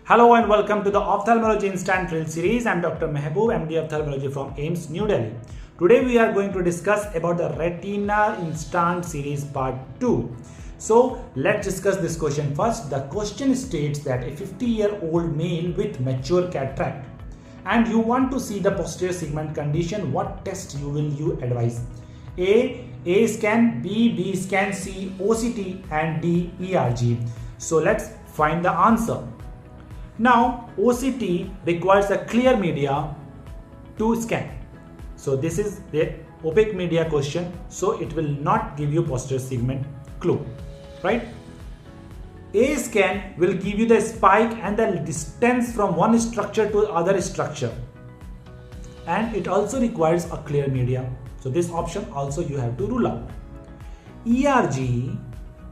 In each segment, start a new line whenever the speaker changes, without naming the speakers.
Hello and welcome to the Ophthalmology Instant Drill series. I am Dr. Mahboob, MD Ophthalmology from AIIMS New Delhi. Today we are going to discuss about the Retina Instant series part 2. So let's discuss this question first. The question states that a 50-year-old male with mature cataract and you want to see the posterior segment condition, what test will you advise? A scan, B scan, C OCT and D ERG. So let's find the answer. Now OCT requires a clear media to scan. So this is the opaque media question, so it will not give you posterior segment clue, right? A scan will give you the spike and the distance from one structure to other structure, and it also requires a clear media. So this option also you have to rule out. ERG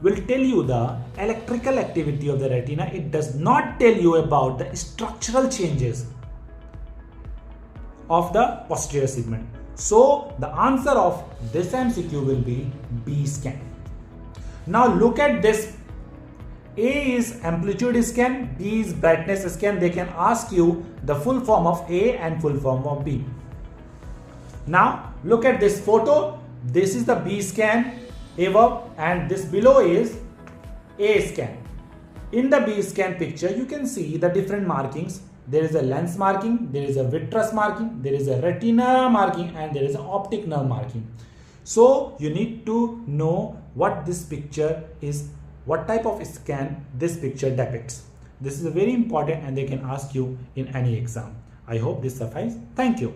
will tell you the electrical activity of the retina. It does not tell you about the structural changes of the posterior segment. So the answer of this MCQ will be B scan. Now look at this. A is amplitude scan, B is brightness scan. They can ask you the full form of A and full form of B. Now look at this photo. This is the B scan above and this below is A scan. In the B scan picture you can see the different markings. There is a lens marking, there is a vitreous marking, there is a retina marking and there is an optic nerve marking. So you need to know what this picture is, what type of scan this picture depicts. This is very important and they can ask you in any exam. I hope this suffices. Thank you.